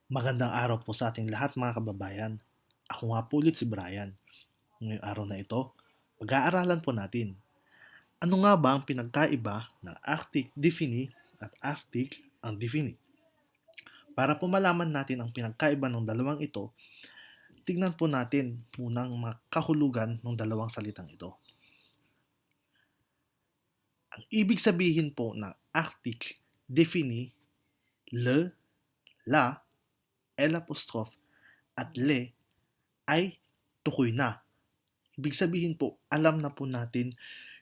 Magandang araw po sa ating lahat mga kababayan. Ako nga po ulit si Brian. Ngayong araw na ito, pag-aaralan po natin. Ano nga ba ang pinagkaiba ng Arctic Diffini at Arctic Undefini? Para po malaman natin ang pinagkaiba ng dalawang ito, tignan po natin munang mga kahulugan ng dalawang salitang ito. Ang ibig sabihin po ng Arctic Diffini, le, la, l apostrophe at le ay tukoy na. Ibig sabihin po, alam na po natin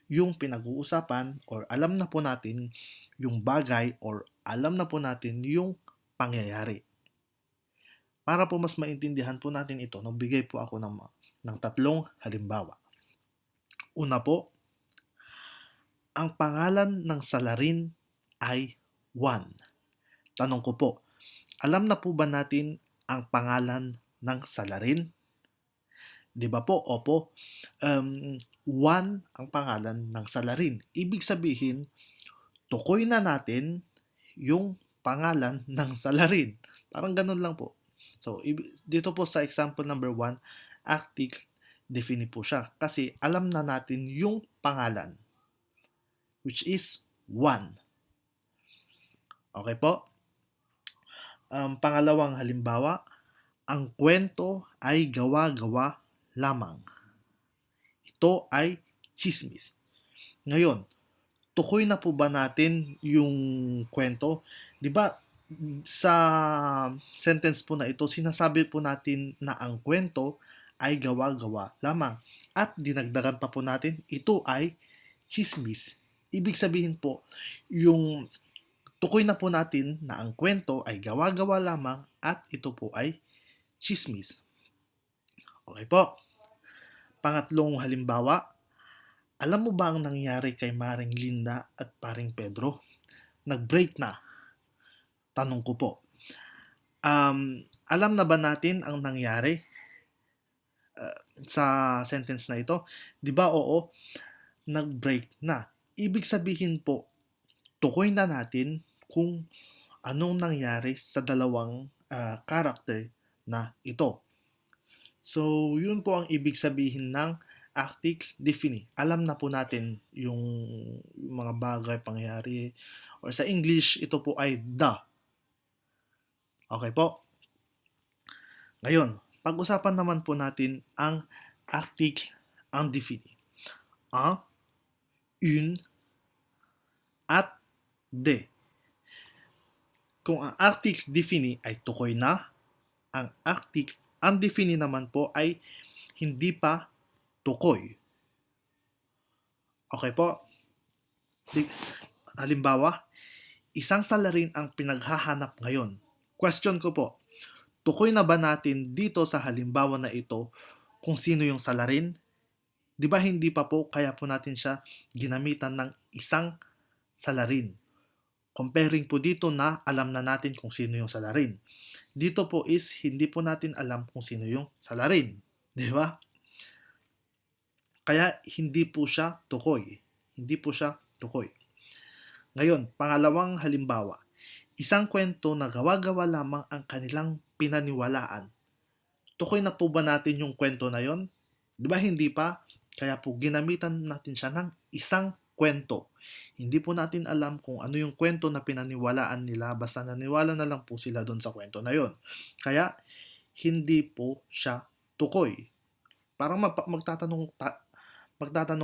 yung pinag-uusapan or alam na po natin yung bagay or alam na po natin yung pangyayari. Para po mas maintindihan po natin ito, nagbigay po ako ng tatlong halimbawa. Una po, ang pangalan ng salarin ay Juan. Tanong ko po, alam na po ba natin ang pangalan ng salarin? Di ba po? Opo. Juan ang pangalan ng salarin. Ibig sabihin, tukoy na natin yung pangalan ng salarin. Parang ganun lang po. So, dito po sa example number 1, Arctic defini po siya. Kasi alam na natin yung pangalan, which is Juan. Okay po? Pangalawang halimbawa, ang kwento ay gawa-gawa lamang. Ito ay chismis. Ngayon, tukoy na po ba natin yung kwento? 'Di ba sa sentence po na ito, sinasabi po natin na ang kwento ay gawa-gawa lamang. At dinagdagan pa po natin, ito ay chismis. Ibig sabihin po, yung tukoy na po natin na ang kwento ay gawa-gawa lamang at ito po ay chismis. Okay po. Pangatlong halimbawa, alam mo ba ang nangyari kay Maring Linda at Paring Pedro? Nag-break na. Tanong ko po. Alam na ba natin ang nangyari sa sentence na ito? Di ba oo, nag-break na. Ibig sabihin po, tukoy na natin kung anong nangyari sa dalawang character na ito. So, yun po ang ibig sabihin ng Arctic Defini. Alam na po natin yung mga bagay, pangyayari. Or sa English, ito po ay the. Okay po? Ngayon, pag-usapan naman po natin ang Arctic Undefini. Un, une, at de. Kung ang Arctic Defini ay tukoy na, ang Arctic Undefini naman po ay hindi pa tukoy. Okay po? Halimbawa, isang salarin ang pinaghahanap ngayon. Question ko po, tukoy na ba natin dito sa halimbawa na ito kung sino yung salarin? Di ba hindi pa po, kaya po natin siya ginamitan ng isang salarin. Comparing po dito na alam na natin kung sino yung salarin. Dito po is hindi po natin alam kung sino yung salarin. Di ba? Kaya hindi po siya tukoy. Hindi po siya tukoy. Ngayon, pangalawang halimbawa. Isang kwento na gawa-gawa lamang ang kanilang pinaniwalaan. Tukoy na po ba natin yung kwento na yon? Di ba hindi pa? Kaya po ginamitan natin siya ng isang kwento. Hindi po natin alam kung ano yung kwento na pinaniwalaan nila, basta naniwala na lang po sila doon sa kwento na yon. Kaya hindi po siya tukoy. Parang magtatanong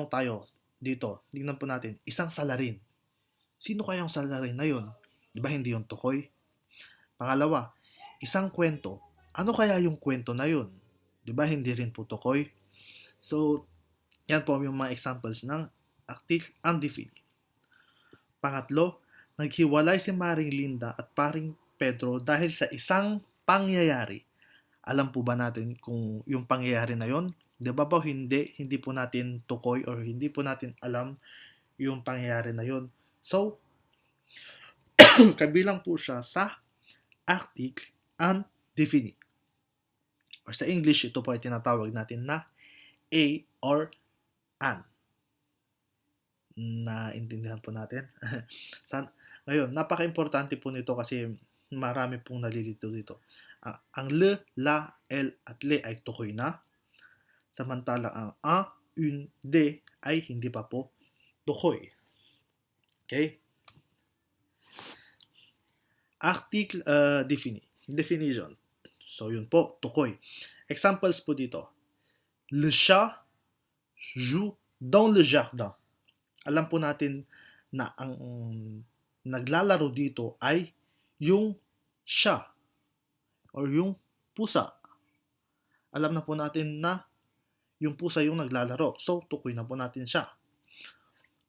tayo dito. Tingnan po natin, isang salarin. Sino kaya yung salarin na yon? Di ba hindi yung tukoy? Pangalawa, isang kwento. Ano kaya yung kwento na yon? Di ba hindi rin po tukoy? So, yan po yung mga examples ng Arctic Undefini. Pangatlo, naghiwalay si Maring Linda at Paring Pedro dahil sa isang pangyayari. Alam po ba natin kung yung pangyayari na yon? Di ba po hindi po natin tukoy or hindi po natin alam yung pangyayari na yon. So, kabilang po siya sa Arctic Undefini. Or sa English, ito po ay tinatawag natin na a or an. Naintindihan po natin. Ngayon, napaka-importante po nito kasi marami pong nalilito dito. Ang le, la, el at le ay tukoy na. Samantalang ang un, une, de ay hindi pa po tukoy. Okay? Article definition. So yun po, tukoy. Examples po dito. Le chat joue dans le jardin. Alam po natin na ang naglalaro dito ay yung siya or yung pusa. Alam na po natin na yung pusa yung naglalaro. So, tukoy na po natin siya.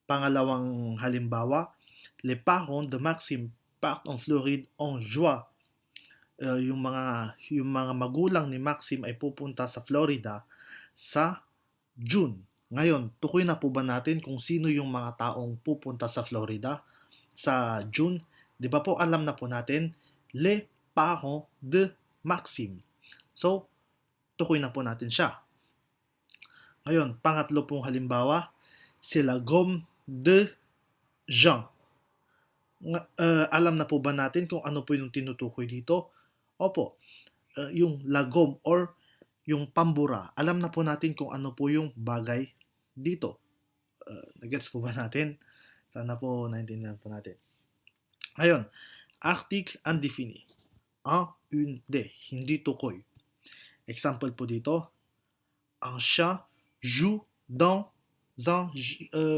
Pangalawang halimbawa, les parents de Maxime partent en Floride en joie. Yung mga magulang ni Maxime ay pupunta sa Florida sa June. Ngayon, tukoy na po ba natin kung sino yung mga taong pupunta sa Florida sa June? Di ba po alam na po natin, les parents de Maxime. So, tukoy na po natin siya. Ngayon, pangatlo pong halimbawa, c'est la gomme de Jean. Alam na po ba natin kung ano po yung tinutukoy dito? Opo, yung lagom or yung pambura. Alam na po natin kung ano po yung bagay dito. Nagets po ba natin? Sana po naintindihan po natin. Ngayon, article indéfini. Un, une, de. Hindi tukoy. Example po dito. Un chat joue dans un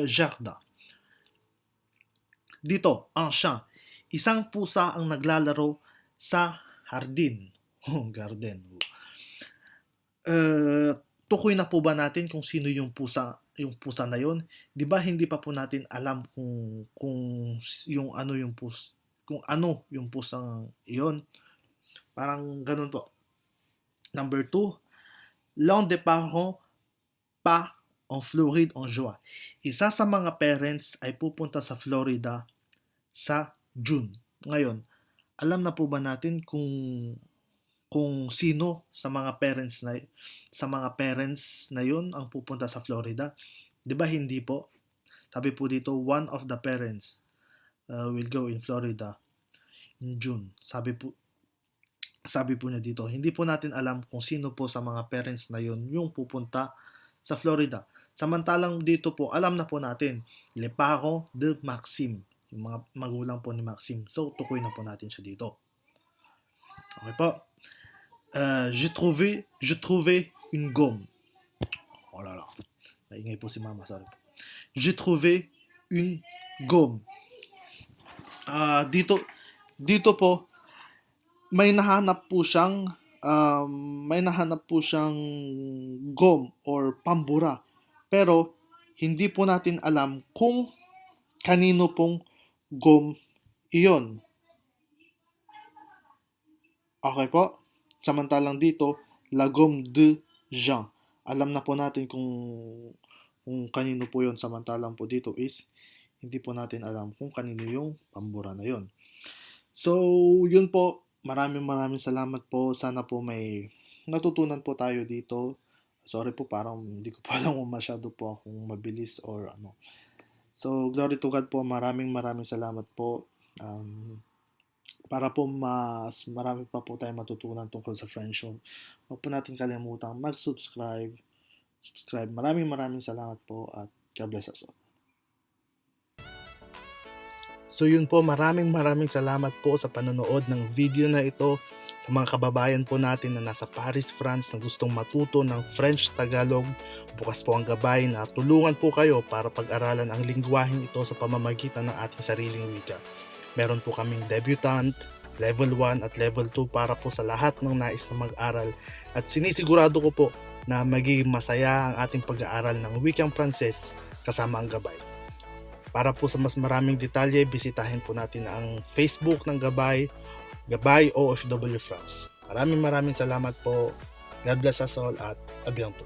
jardin. Dito, un chat. Isang pusa ang naglalaro sa hardin. Garden. Tukoy na po ba natin kung sino yung pusa na yon? 'Di ba hindi pa po natin alam kung yung ano yung pusang iyon? Parang ganun po. Number 2, l'un des parents part en Floride en joie. Isa sa mga parents ay pupunta sa Florida sa June. Ngayon, alam na po ba natin kung sino sa mga parents na yun ang pupunta sa Florida? 'Di ba hindi po? Sabi po dito, one of the parents will go in Florida in June. Sabi po niya dito, hindi po natin alam kung sino po sa mga parents na yun yung pupunta sa Florida. Samantalang dito po, alam na po natin, les parents de Maxime, yung mga magulang po ni Maxime. So, tukoy na po natin siya dito. Okay po. J'ai trouvé une gomme. Oh là là. Maingay po si mama, sorry. J'ai trouvé une gomme. Dito po, may nahanap po siyang gum or pambura. Pero hindi po natin alam kung kanino pong gum iyon. Okay po? Samantalang dito, la gomme de Jean. Alam na po natin kung kanino po yon. Samantalang po dito is hindi po natin alam kung kanino yung pambura na yon. So, yun po. Maraming salamat po. Sana po may natutunan po tayo dito. Sorry po, parang hindi ko pa alam kung masyado po akong mabilis or ano. So, glory to God po. Maraming salamat po. Para po mas marami pa po tayong matutunan tungkol sa friendship. Huwag po natin kalimutang mag-subscribe. Maraming salamat po at God bless us all. So yun po, maraming salamat po sa panonood ng video na ito. Sa mga kababayan po natin na nasa Paris, France na gustong matuto ng French Tagalog, bukas po ang gabay na tulungan po kayo para pag-aralan ang lingwaheng ito sa pamamagitan ng ating sariling wika. Meron po kaming debutant, level 1 at level 2 para po sa lahat ng nais na mag-aral. At sinisigurado ko po na magiging masaya ang ating pag-aaral ng wikang Pranses kasama ang gabay. Para po sa mas maraming detalye, bisitahin po natin ang Facebook ng Gabay OFW France. Maraming salamat po. God bless us all at à bientôt.